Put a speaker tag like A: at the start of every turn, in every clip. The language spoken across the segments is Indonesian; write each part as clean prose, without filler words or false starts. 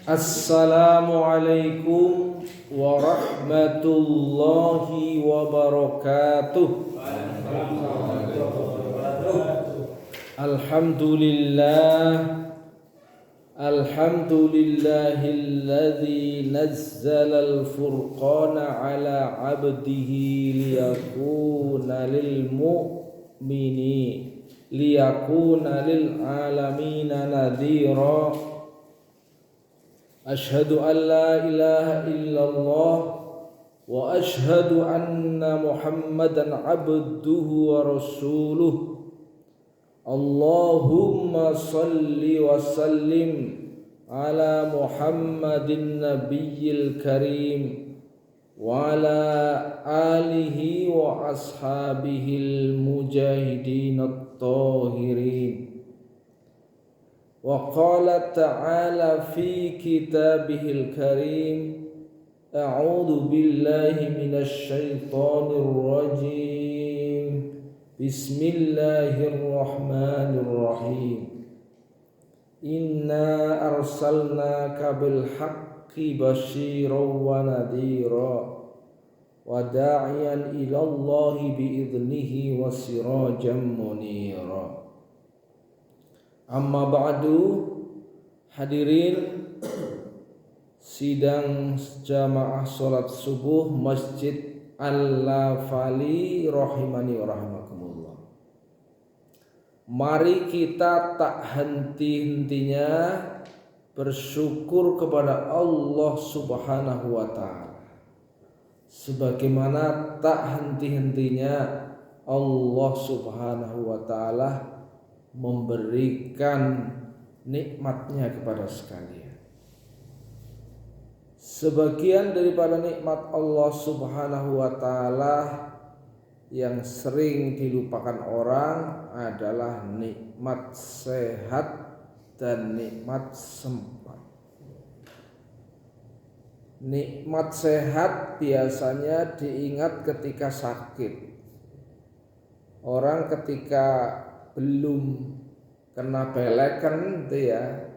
A: Assalamualaikum warahmatullahi wabarakatuh. Alhamdulillahilladzi nazzala al-furqana ala 'abdihi liyakuna lil alamina nadhira. Ashhadu an la ilaha illallah wa ashhadu anna Muhammadan abduhu wa rasuluh. Allahumma salli wa sallim ala Muhammadin nabiyyil karim wa ala alihi wa ashabihil mujahidin at-tahirin. Wa qala ta'ala fi kitabihil karim, a'udzu billahi minasy syaithanir rajim. Bismillahirrahmanirrahim. Inna arsalnaka bil haqqi basyiran wa nadhira wa da'iyan ila Allahi bi idnihi wa sirajan munira. Amma ba'du, hadirin sidang jamaah salat subuh Masjid Al-Lafali rahimani wa rahimakumullah. Mari kita tak henti-hentinya bersyukur kepada Allah Subhanahu wa taala. Sebagaimana tak henti-hentinya Allah Subhanahu wa taala memberikan nikmatnya kepada sekalian. Sebagian daripada nikmat Allah Subhanahu wa taala yang sering dilupakan orang adalah nikmat sehat dan nikmat sempat. Nikmat sehat biasanya diingat ketika sakit. Orang ketika belum kena belekan itu ya,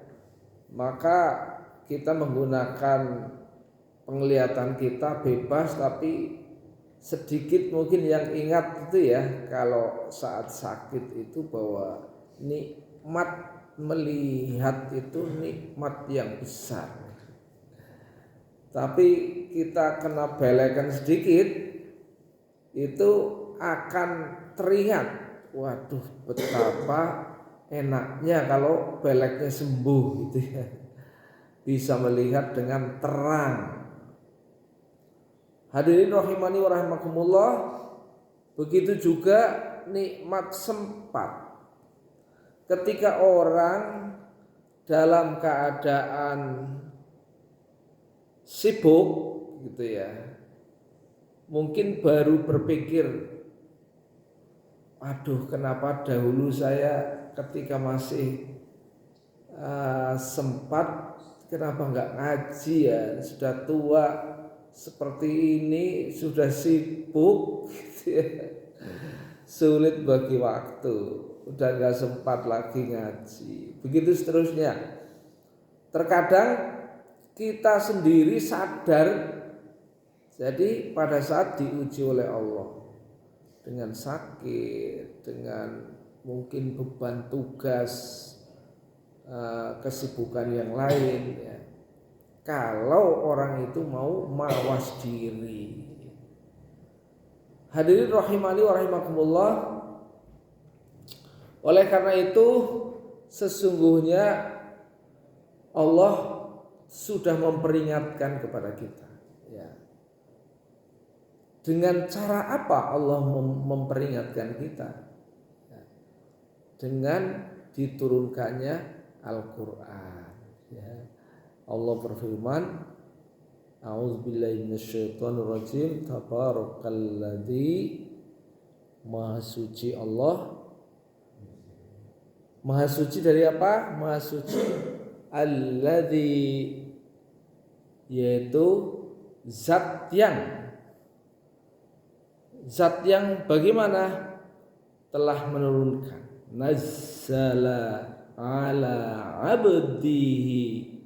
A: maka kita menggunakan penglihatan kita bebas, tapi sedikit mungkin yang ingat itu ya kalau saat sakit itu bahwa nikmat melihat itu nikmat yang besar. Tapi kita kena belekan sedikit itu akan teringat, waduh betapa enaknya kalau beleknya sembuh gitu ya. Bisa melihat dengan terang. Hadirin rahimani wa rahimakumullah, begitu juga nikmat sempat. Ketika orang dalam keadaan sibuk gitu ya, mungkin baru berpikir, aduh kenapa dahulu saya ketika masih sempat kenapa nggak ngaji ya, sudah tua seperti ini sudah sibuk gitu ya. Sulit bagi waktu, udah nggak sempat lagi ngaji, begitu seterusnya. Terkadang kita sendiri sadar, jadi pada saat diuji oleh Allah dengan sakit, dengan mungkin beban tugas, kesibukan yang lain ya, kalau orang itu mau mawas diri. Hadirin rahimani wa rahimakumullah, oleh karena itu sesungguhnya Allah sudah memperingatkan kepada kita ya. Dengan cara apa Allah memperingatkan kita? Ya. Dengan diturunkannya Al-Quran ya. Allah berfirman, a'udzubillahi minasyaitonirrajim, tabarakalladzi, maha suci Allah. Maha suci dari apa? Maha suci alladzi, yaitu zat yang bagaimana telah menurunkan, nazzala ala abdihi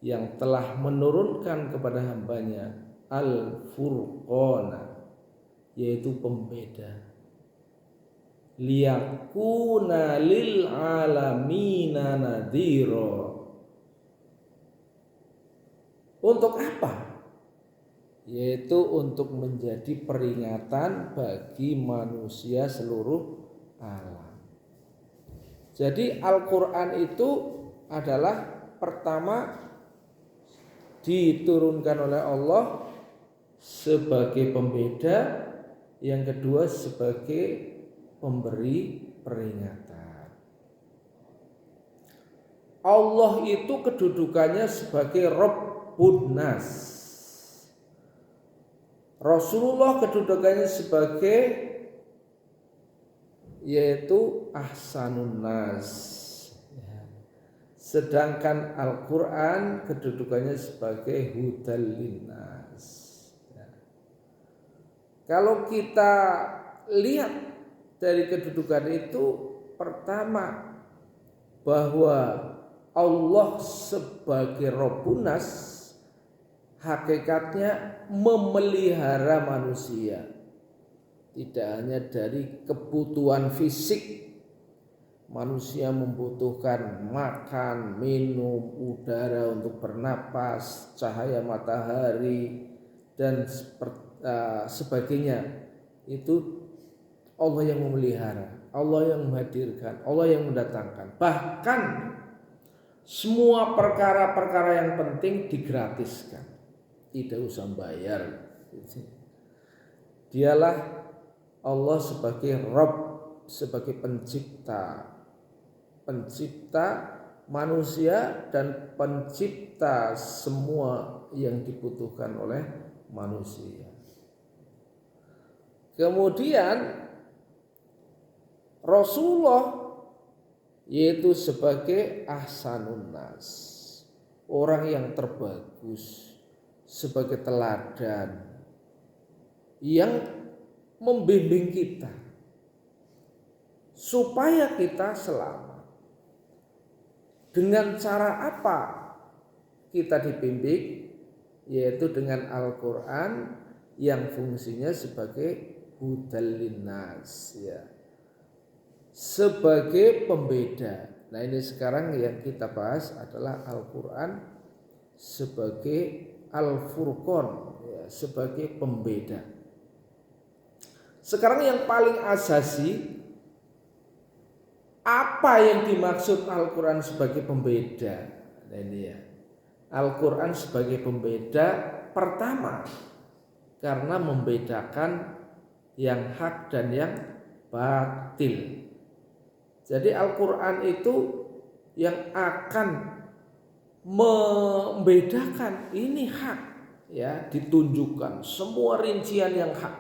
A: yang telah menurunkan kepada hambanya Al-Furqana, yaitu pembeda, liyakuna lil alamina nadhira. Untuk apa? Yaitu untuk menjadi peringatan bagi manusia seluruh alam. Jadi Al-Quran itu adalah pertama diturunkan oleh Allah sebagai pembeda, yang kedua sebagai pemberi peringatan. Allah itu kedudukannya sebagai Rabbun Nas. Rasulullah kedudukannya sebagai yaitu Ahsanun Nas. Sedangkan Al-Quran kedudukannya sebagai Hudal Linnas. Kalau kita lihat dari kedudukan itu, pertama bahwa Allah sebagai Rabbun Nas hakikatnya memelihara manusia, tidak hanya dari kebutuhan fisik. Manusia membutuhkan makan, minum, udara untuk bernapas, cahaya matahari dan sebagainya. Itu Allah yang memelihara, Allah yang menghadirkan, Allah yang mendatangkan. Bahkan semua perkara-perkara yang penting digratiskan, tidak usah bayar. Dialah Allah sebagai Rabb, sebagai pencipta manusia dan pencipta semua yang dibutuhkan oleh manusia. Kemudian Rasulullah yaitu sebagai Ahsanun Nas, orang yang terbagus, sebagai teladan yang membimbing kita supaya kita selamat. Dengan cara apa kita dibimbing? Yaitu dengan Al-Quran yang fungsinya sebagai Hudal Linnas, ya, sebagai pembeda. Nah, ini sekarang yang kita bahas adalah Al-Quran sebagai Al-Furqan, ya, sebagai pembeda. Sekarang yang paling asasi, apa yang dimaksud Al-Quran sebagai pembeda? Nah, ini ya, Al-Quran sebagai pembeda pertama karena membedakan yang hak dan yang batil. Jadi Al-Quran itu yang akan membedakan ini hak, ya, ditunjukkan semua rincian yang hak,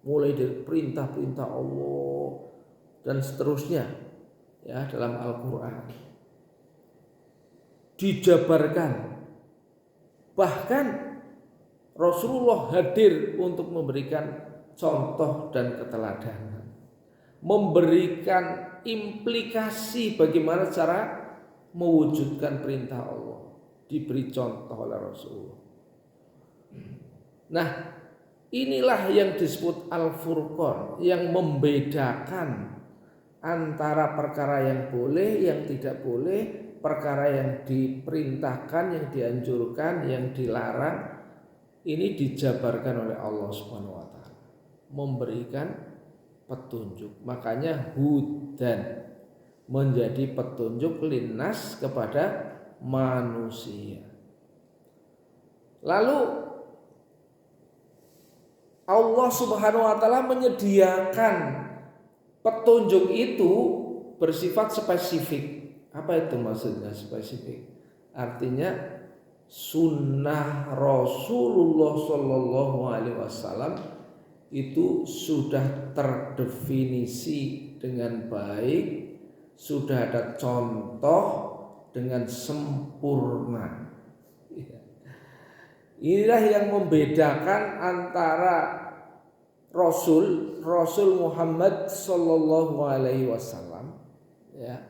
A: mulai dari perintah-perintah Allah dan seterusnya, ya, dalam Al-Quran dijabarkan. Bahkan Rasulullah hadir untuk memberikan contoh dan keteladanan, memberikan implikasi bagaimana cara mewujudkan perintah Allah, diberi contoh oleh Rasulullah. Nah, inilah yang disebut Al-Furqan, yang membedakan antara perkara yang boleh, yang tidak boleh, perkara yang diperintahkan, yang dianjurkan, yang dilarang. Ini dijabarkan oleh Allah Subhanahu wa taala, memberikan petunjuk. Makanya hudan, menjadi petunjuk linnas kepada manusia. Lalu Allah Subhanahu wa taala menyediakan petunjuk itu bersifat spesifik. Apa itu maksudnya spesifik? Artinya sunnah Rasulullah Shallallahu Alaihi Wasallam itu sudah terdefinisi dengan baik, sudah ada contoh dengan sempurna. Inilah yang membedakan antara Rasul Muhammad Sallallahu Alaihi Wasallam, ya,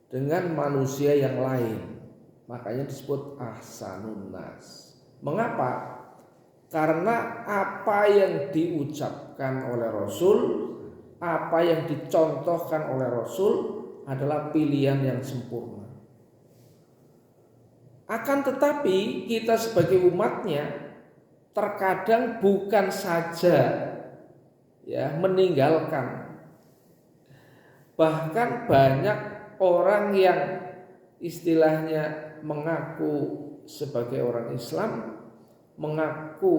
A: dengan manusia yang lain. Makanya disebut ahsanun nas. Mengapa? Karena apa yang diucapkan oleh Rasul, apa yang dicontohkan oleh Rasul adalah pilihan yang sempurna. Akan tetapi kita sebagai umatnya terkadang bukan saja meninggalkan, bahkan banyak orang yang istilahnya mengaku sebagai orang Islam, mengaku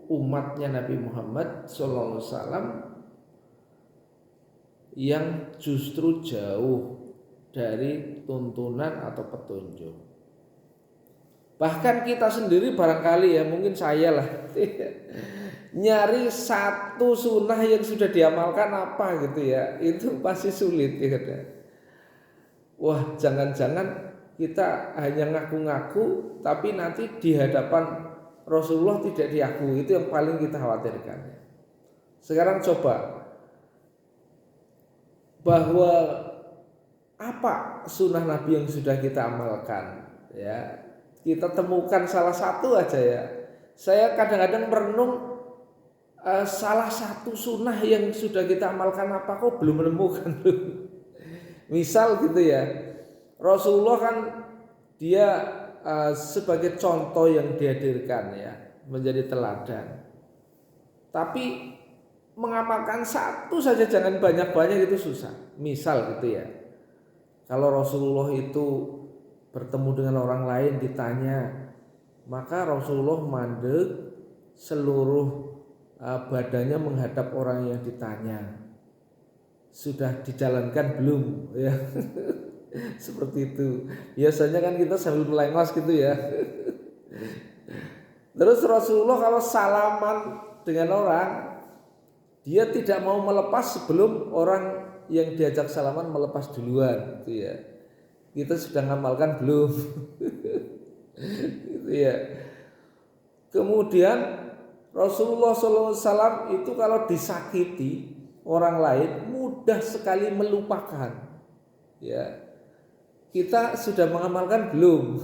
A: umatnya Nabi Muhammad SAW, yang justru jauh dari tuntunan atau petunjuk. Bahkan kita sendiri barangkali mungkin saya lah nyari satu sunnah yang sudah diamalkan apa gitu itu pasti sulit Wah, jangan-jangan kita hanya ngaku-ngaku tapi nanti di hadapan Rasulullah tidak diakui. Itu yang paling kita khawatirkan. Sekarang coba, bahwa apa sunnah Nabi yang sudah kita amalkan kita temukan salah satu aja Saya kadang-kadang merenung salah satu sunnah yang sudah kita amalkan apa kok belum menemukan. Misal gitu Rasulullah kan dia sebagai contoh yang dihadirkan menjadi teladan. Tapi mengamalkan satu saja, jangan banyak-banyak, itu susah. Misal gitu kalau Rasulullah itu bertemu dengan orang lain ditanya, maka Rasulullah mandek seluruh badannya menghadap orang yang ditanya. Sudah dijalankan belum seperti itu. Biasanya kan kita sambil melengos gitu Terus Rasulullah kalau salaman dengan orang, dia tidak mau melepas sebelum orang yang diajak salaman melepas duluan gitu Kita sudah ngamalkan belum gitu Kemudian Rasulullah SAW itu kalau disakiti orang lain mudah sekali melupakan Kita sudah mengamalkan belum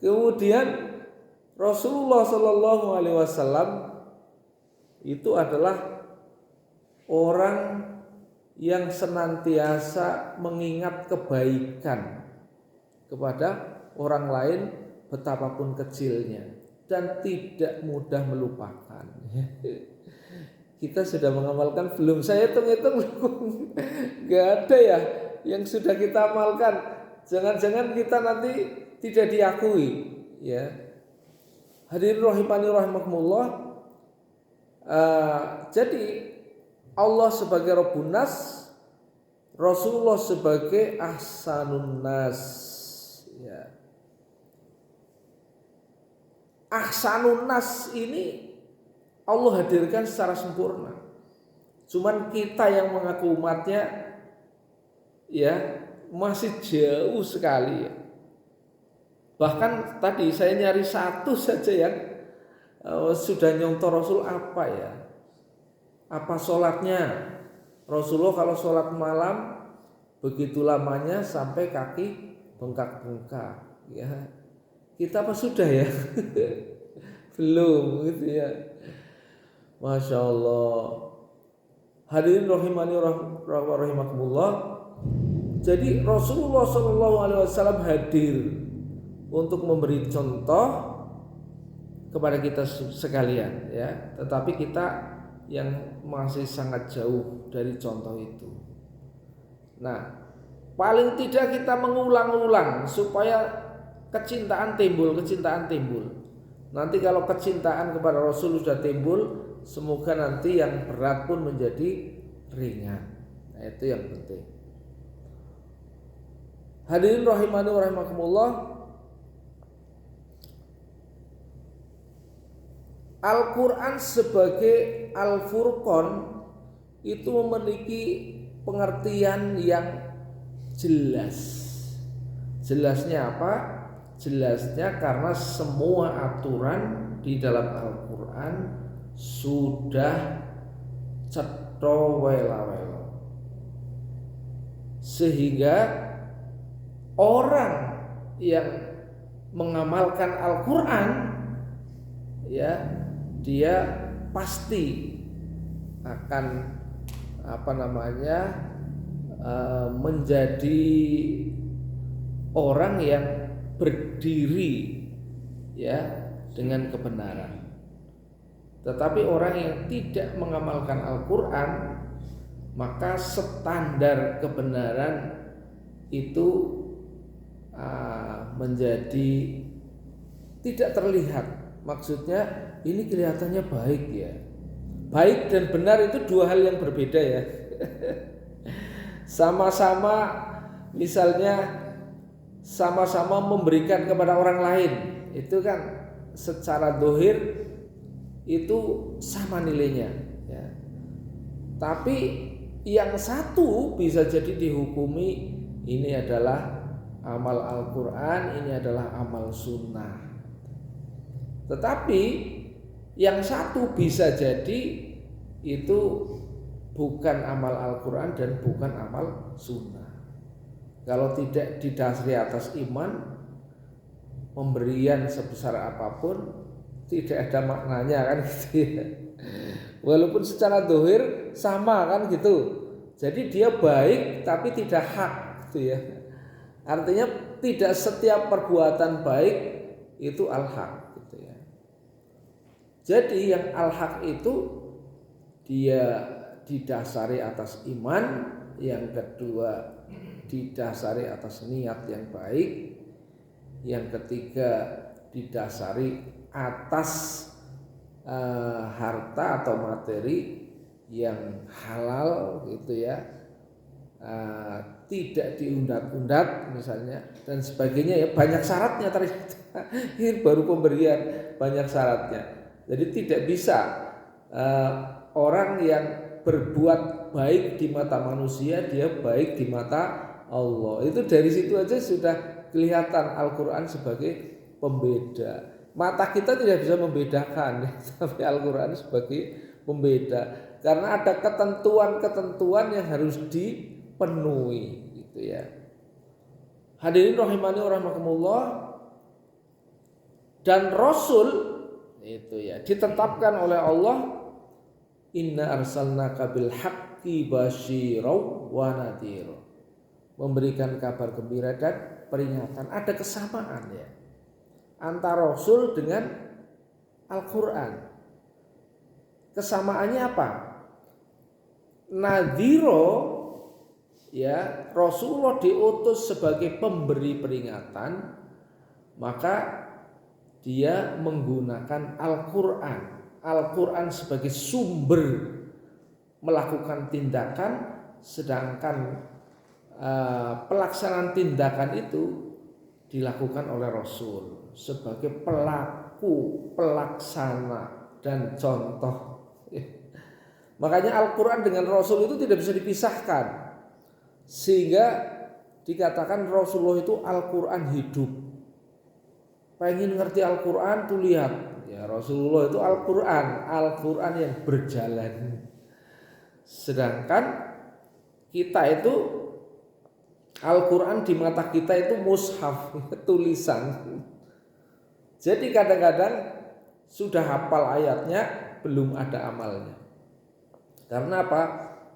A: Kemudian Rasulullah SAW itu adalah orang yang senantiasa mengingat kebaikan kepada orang lain betapapun kecilnya dan tidak mudah melupakan. Kita sudah mengamalkan belum? Saya hitung-hitung nggak ada yang sudah kita amalkan. Jangan-jangan kita nanti tidak diakui Hadirin rahimani rahimakumullah. Jadi Allah sebagai Rabbun Nas, Rasulullah sebagai ahsanun nas Ahsanun nas ini Allah hadirkan secara sempurna. Cuman kita yang mengaku umatnya masih jauh sekali Bahkan tadi saya nyari satu saja yang sudah nyontoh Rasul apa Apa sholatnya? Rasulullah kalau sholat malam begitu lamanya sampai kaki bengkak-bengkak Kita apa sudah belum gitu Masya Allah. Hadirin rahimani rahimakumullah. Jadi Rasulullah SAW hadir untuk memberi contoh kepada kita sekalian tetapi kita yang masih sangat jauh dari contoh itu. Nah, paling tidak kita mengulang-ulang supaya kecintaan timbul. Nanti kalau kecintaan kepada Rasul sudah timbul, semoga nanti yang berat pun menjadi ringan. Nah, itu yang penting. Hadirin rahimani rahimakumullah. Al-Quran sebagai Al-Furqan itu memiliki pengertian yang jelas. Jelasnya apa? Jelasnya karena semua aturan di dalam Al-Quran sudah cetha wela-wela, sehingga orang yang mengamalkan Al-Quran, ya, dia pasti akan menjadi orang yang berdiri, ya, dengan kebenaran. Tetapi orang yang tidak mengamalkan Al-Quran, maka standar kebenaran itu menjadi tidak terlihat. Maksudnya ini kelihatannya baik, ya. Baik dan benar itu dua hal yang berbeda, ya. Sama-sama, misalnya sama-sama memberikan kepada orang lain, itu kan secara dohir itu sama nilainya, ya. Tapi yang satu bisa jadi dihukumi ini adalah amal Al-Quran, ini adalah amal sunnah. Tetapi yang satu bisa jadi itu bukan amal Al-Quran dan bukan amal sunnah. Kalau tidak didasari atas iman, pemberian sebesar apapun tidak ada maknanya, kan gitu, ya. Walaupun secara dohir sama, kan gitu. Jadi dia baik tapi tidak hak, gitu, ya. Artinya tidak setiap perbuatan baik itu al-haq, gitu, ya. Jadi yang al-haq itu dia didasari atas iman, yang kedua didasari atas niat yang baik, yang ketiga didasari atas harta atau materi yang halal, gitu, ya. Tidak diundat-undat misalnya dan sebagainya, ya. Banyak syaratnya ternyata. Ini baru pemberian, banyak syaratnya. Jadi tidak bisa orang yang berbuat baik di mata manusia dia baik di mata Allah. Itu dari situ aja sudah kelihatan Al-Quran sebagai pembeda. Mata kita tidak bisa membedakan, tapi Al-Quran sebagai pembeda, karena ada ketentuan-ketentuan yang harus dipenuhi, gitu, ya. Hadirin rahimani wa rahimakumullah. Dan Rasul itu, ya, ditetapkan oleh Allah, inna arsalnaka bil haqqi basyiraw wa nadhira, memberikan kabar gembira dan peringatan. Ada kesamaan, ya, antara Rasul dengan Al-Quran. Kesamaannya apa? Nadhiro, ya, Rasulullah diutus sebagai pemberi peringatan, maka dia menggunakan Al-Quran. Al-Quran sebagai sumber melakukan tindakan, sedangkan pelaksanaan tindakan itu dilakukan oleh Rasul sebagai pelaku, pelaksana, dan contoh. Makanya Al-Quran dengan Rasul itu tidak bisa dipisahkan, sehingga dikatakan Rasulullah itu Al-Quran hidup. Pengen ngerti Al-Quran tuh lihat, ya, Rasulullah itu Al-Quran, Al-Quran yang berjalan. Sedangkan kita itu Al-Quran di mata kita itu mushaf, tulisan. Jadi kadang-kadang sudah hafal ayatnya, belum ada amalnya. Karena apa?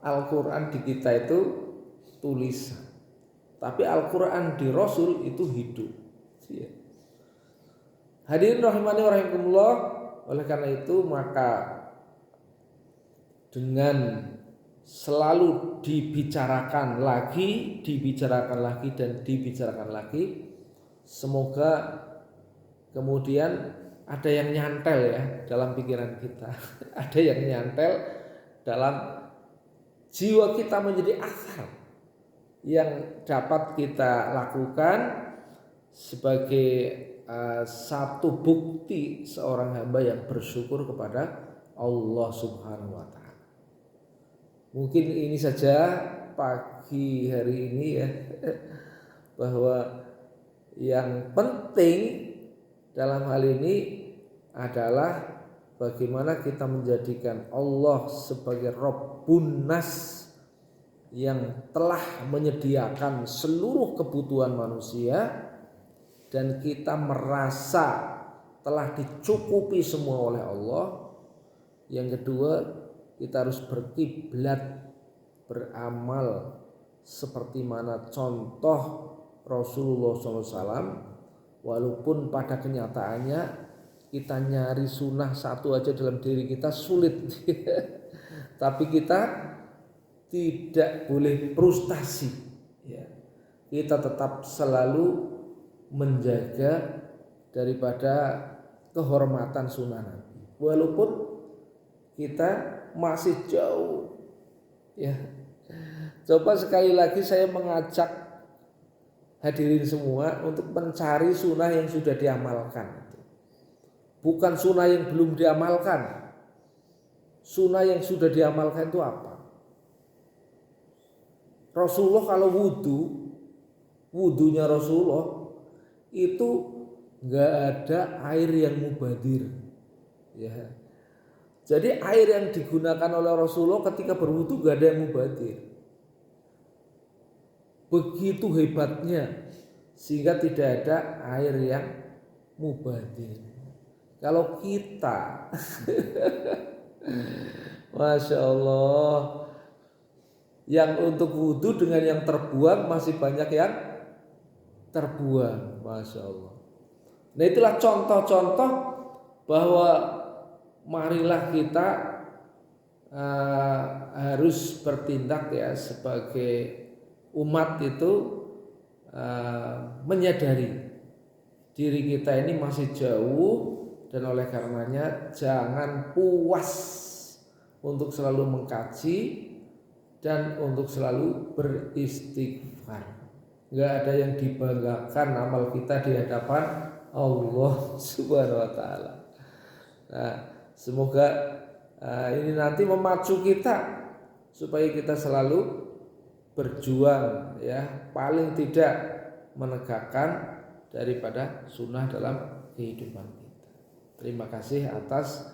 A: Al-Quran di kita itu tulisan, tapi Al-Quran di Rasul itu hidup, ya. Hadirin rahimani wa rahimakumullah. Oleh karena itu maka dengan selalu dibicarakan lagi dan dibicarakan lagi, semoga kemudian ada yang nyantel, ya, dalam pikiran kita. Ada yang nyantel dalam jiwa kita, menjadi asar yang dapat kita lakukan sebagai satu bukti seorang hamba yang bersyukur kepada Allah Subhanahu wa ta'ala. Mungkin ini saja pagi hari ini, ya, bahwa yang penting dalam hal ini adalah bagaimana kita menjadikan Allah sebagai Rabbun Nas, yang telah menyediakan seluruh kebutuhan manusia dan kita merasa telah dicukupi semua oleh Allah. Yang kedua, kita harus berkiblat, beramal seperti mana contoh Rasulullah SAW. Walaupun pada kenyataannya kita nyari sunnah satu aja dalam diri kita sulit. Tapi kita tidak boleh frustasi, ya. Kita tetap selalu menjaga daripada kehormatan sunnah Nabi. Walaupun kita masih jauh, ya. Coba sekali lagi saya mengajak hadirin semua untuk mencari sunnah yang sudah diamalkan. Bukan sunnah yang belum diamalkan. Sunnah yang sudah diamalkan itu apa? Rasulullah kalau wudunya Rasulullah itu nggak ada air yang mubadir, ya. Jadi air yang digunakan oleh Rasulullah ketika berwudu nggak ada yang mubadir. Begitu hebatnya sehingga tidak ada air yang mubadir. Kalau kita Masya Allah, yang untuk wudhu dengan yang terbuang masih banyak yang terbuang. Masya Allah. Nah itulah contoh-contoh bahwa marilah kita harus bertindak ya sebagai umat itu menyadari diri kita ini masih jauh, dan oleh karenanya jangan puas untuk selalu mengkaji dan untuk selalu beristighfar. Gak ada yang dibanggakan amal kita di hadapan Allah Subhanahu wa taala. Nah, semoga ini nanti memacu kita supaya kita selalu berjuang, ya, paling tidak menegakkan daripada sunnah dalam kehidupan kita. Terima kasih atas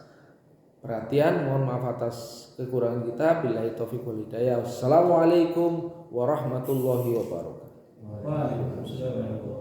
A: perhatian, mohon maaf atas kekurangan kita. Billahi taufiq wal hidayah. Wassalamualaikum warahmatullahi wabarakatuh.
B: Waalaikumsalam.